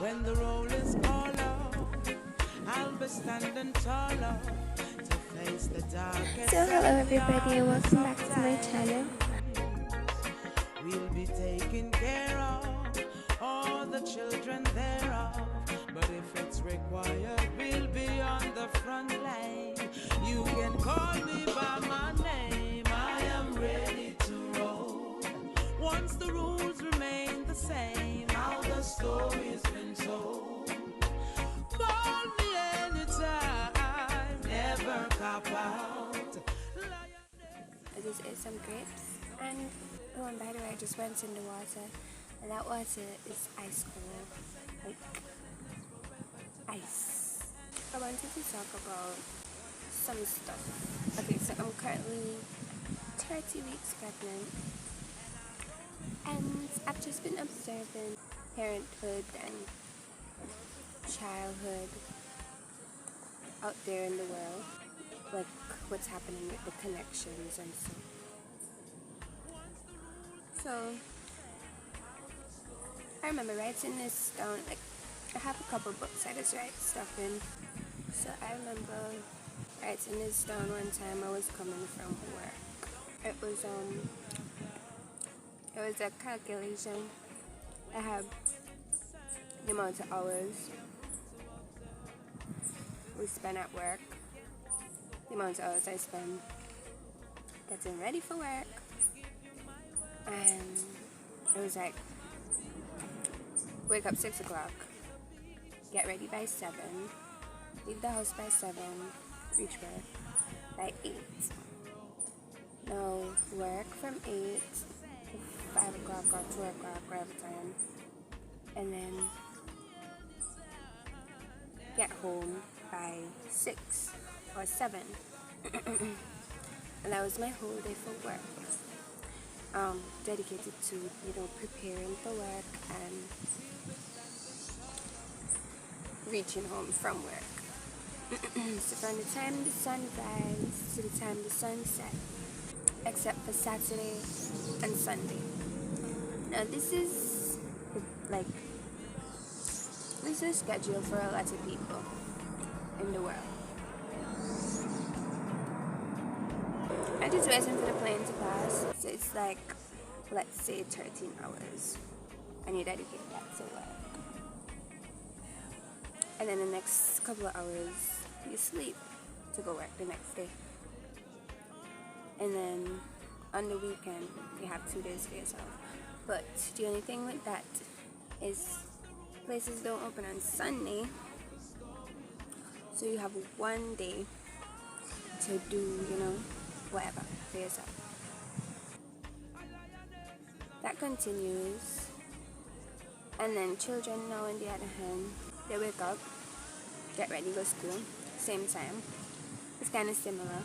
When the roll is called out, I'll be standing taller to face the darkest So hello and the everybody and hardest welcome of back to my channel. times. We'll be taking care of all the children thereof. But if it's required, we'll be on the front line. You can call me by my name. I am ready to roll. Once the rules remain the same, how the story's been told. Call me anytime, never cop out. This is some grapes and oh, and by the way, I just went in the water and that water is ice cold, like ice. I wanted to talk about some stuff. Okay, so I'm currently 30 weeks pregnant and I've just been observing parenthood and childhood out there in the world, like what's happening with the connections and so. So I remember writing this down, like I have a couple books I just write stuff in. So I remember writing this down one time I was coming from work. It was a calculation. I had the amount of hours we spend at work, the amount of hours I spend getting ready for work, and it was like wake up 6 o'clock, get ready by 7, leave the house by 7, reach work by 8. Now work from 8 to 5 o'clock or 2 o'clock, whatever time, and then get home by 6 or 7. And that was my whole day for work. Dedicated to, preparing for work and reaching home from work. So from the time the sun rises to the time the sun sets, except for Saturday and Sunday. Now this is a schedule for a lot of people in the world. I just waiting for the plane to pass. So it's like, let's say 13 hours. And you dedicate that to work. And then the next couple of hours, you sleep to go work the next day. And then on the weekend, you have 2 days for yourself. But the only thing with that is places don't open on Sunday. So you have 1 day to do, whatever for yourself. That continues. And then children now, on the other hand, they wake up, get ready, go to school, same time. It's kind of similar.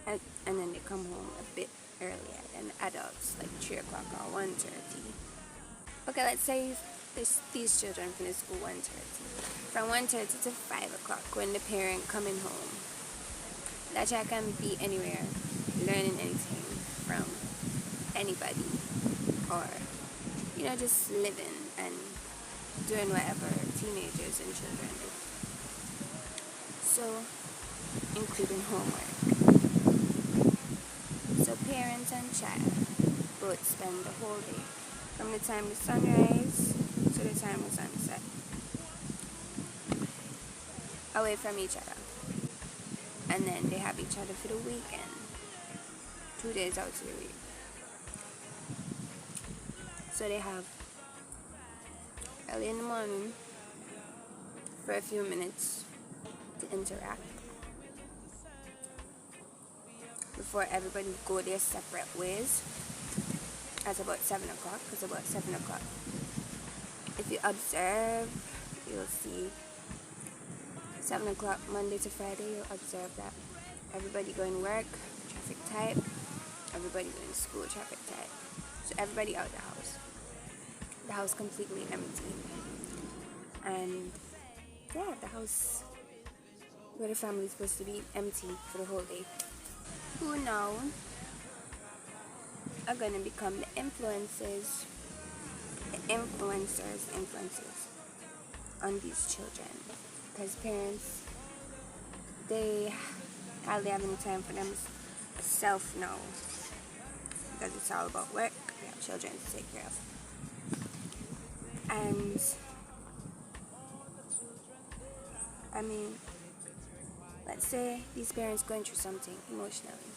And then they come home a bit earlier than adults, like 3 o'clock or 1:30. Okay, let's say these children finish school 1:30. From 1:30 to 5 o'clock when the parent coming home. That child can be anywhere, learning anything from anybody, or just living and doing whatever teenagers and children do. So, including homework. So parents and child both spend the whole day, from the time the sun rises to the time the sun sets, away from each other. And then they have each other for the weekend, 2 days out of the week. So they have early in the morning for a few minutes to interact before everybody go their separate ways at about 7 o'clock, because about 7 o'clock, if you observe, you'll see 7 o'clock Monday to Friday, you'll observe that everybody going to work, traffic tight, everybody going to school, traffic tight. So everybody out the house completely empty. And yeah, the house where the family is supposed to be empty for the whole day. Who now are going to become the influencers, the influences on these children, because parents, they hardly have any time for themselves now, because it's all about work. They have children to take care of. And I mean, let's say these parents going through something emotionally,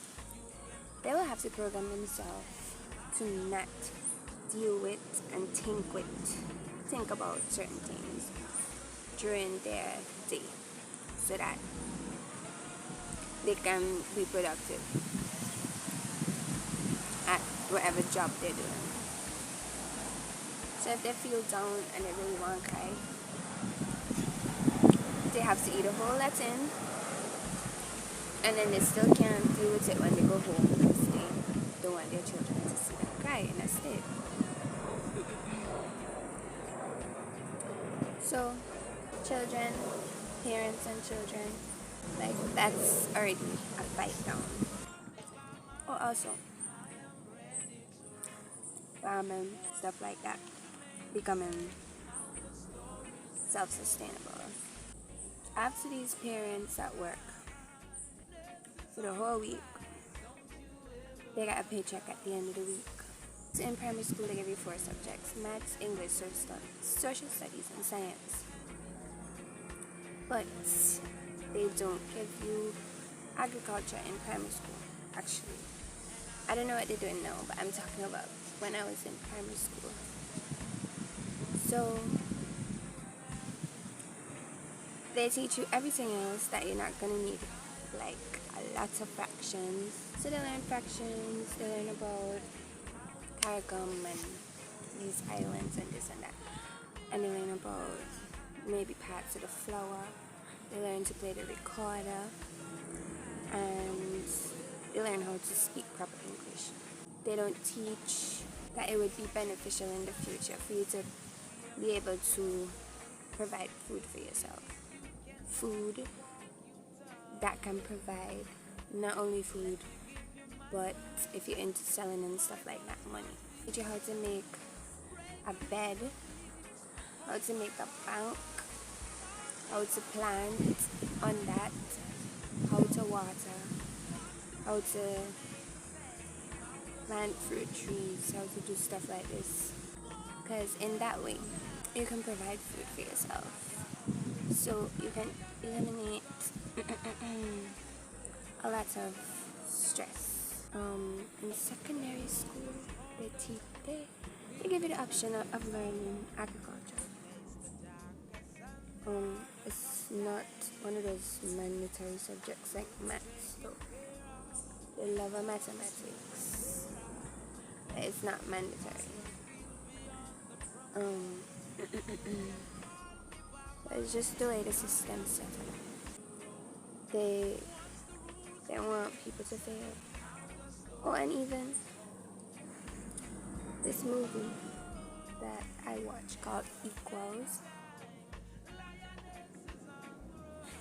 they will have to program themselves to not deal with and think about certain things during their day, so that they can be productive at whatever job they're doing. So if they feel down and they really want to cry, they have to eat a whole lot in, and then they still can't deal with it when they go home, because they don't want their children to see them cry in that state. So children, parents and children, like, that's already a fight down. Or also ramen, stuff like that, becoming self-sustainable. After these parents at work for the whole week, they get a paycheck at the end of the week. So in primary school, they give you 4 subjects: maths, English, social studies, and science. But they don't give you agriculture in primary school, actually. I don't know what they're doing now, but I'm talking about when I was in primary school. So they teach you everything else that you're not going to need, like a lot of fractions. So they learn fractions, they learn about CARICOM and these islands and this and that. And they learn about maybe parts of the flower. They learn to play the recorder. And they learn how to speak proper English. They don't teach that it would be beneficial in the future for you to be able to provide food for yourself. Food that can provide not only food, but if you're into selling and stuff like that, money. Teach you how to make a bed, how to make a bank, how to plant on that, how to water, how to plant fruit trees, how to do stuff like this. Because in that way, you can provide food for yourself. So you can eliminate a lot of stress. In secondary school, they give you the option of learning agriculture. It's not one of those mandatory subjects like maths, though. They love mathematics. It's not mandatory. It's just the way the system's set up. They want people to fail. Oh, and even this movie that I watched called Equals.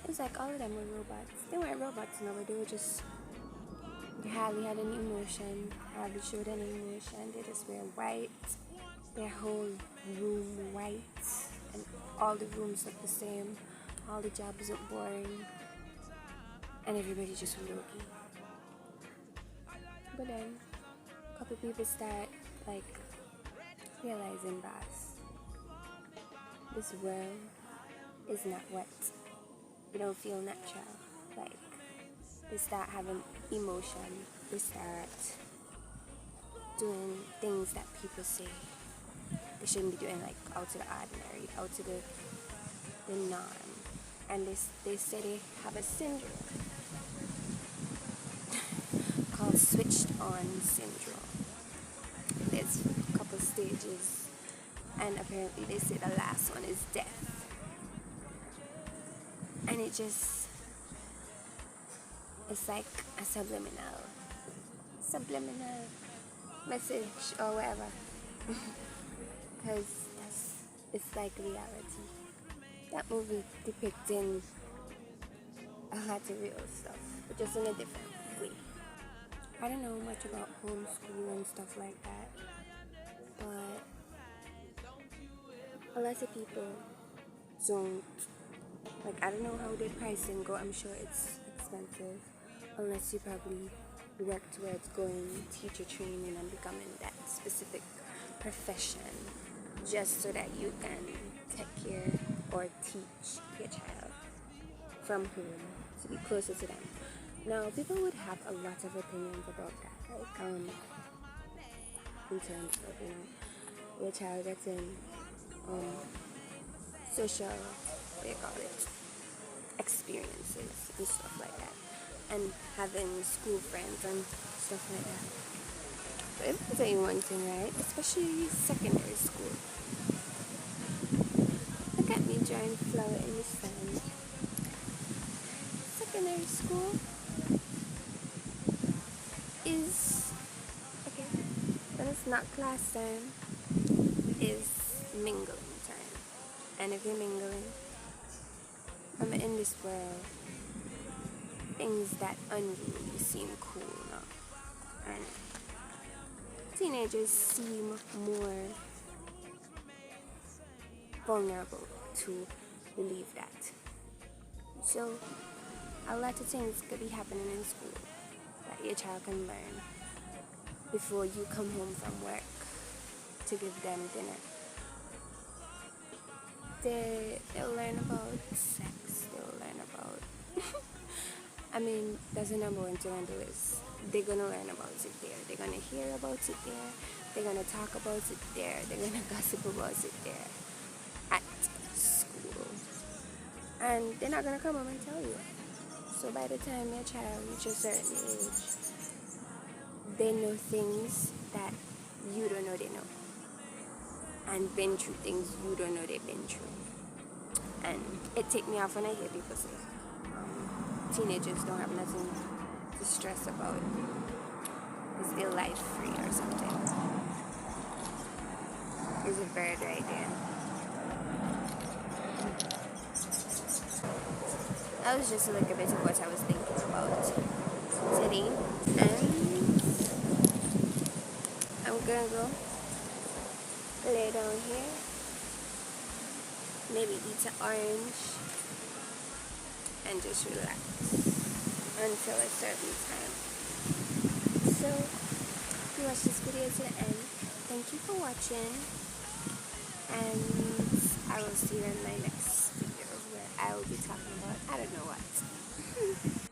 It's like all of them were robots. They weren't robots, no, but they hardly had any emotion, hardly showed any emotion. They just wear white, their whole room white, and all the rooms look the same. All the jobs look boring, and everybody just low-key. But then a couple people start like realizing that this world is not what you don't feel natural. Like, they start having emotion. They start doing things that people say they shouldn't be doing, like out of the ordinary, out of the norm. And they say they have a syndrome called switched on syndrome. There's a couple stages, and apparently they say the last one is death. And it's like a subliminal message or whatever. Because it's like reality. That movie depicting a lot of real stuff, but just in a different way. I don't know much about homeschool and stuff like that, but lot of people don't, like, I don't know how their pricing go. I'm sure it's expensive unless you probably work towards going teacher training and becoming that specific profession just so that you can take care or teach your child from home to be closer to them. Now, people would have a lot of opinions about that, like in terms of, your child getting social, what do you call it, experiences and stuff like that, and having school friends and stuff like that. But if I tell you one thing, right, especially secondary school, look at me drawing flower in the sand. Secondary school is, okay, when it's not class time, is mingling time. And if you're mingling, in this world, things that unruly seem cool now. And teenagers seem more vulnerable to believe that. So a lot of things could be happening in school that your child can learn before you come home from work to give them dinner. They'll learn about sex, they'll learn about that's the number one thing I do is they're gonna learn about it there. They're gonna hear about it there. They're gonna talk about it there. They're gonna gossip about it there at school. And they're not gonna come home and tell you. So by the time your child reaches a certain age, they know things that you don't know they know. And been through things you don't know they've been through. And it takes me off when I hear people say teenagers don't have nothing to stress about. Is their life free or something? Is a bird right there. That was just a little bit of what I was thinking about today. And I'm gonna go lay down here, maybe eat an orange and just relax until a certain time. So if you watch this video to the end, thank you for watching, and I will see you in my next video where I will be talking about I don't know what.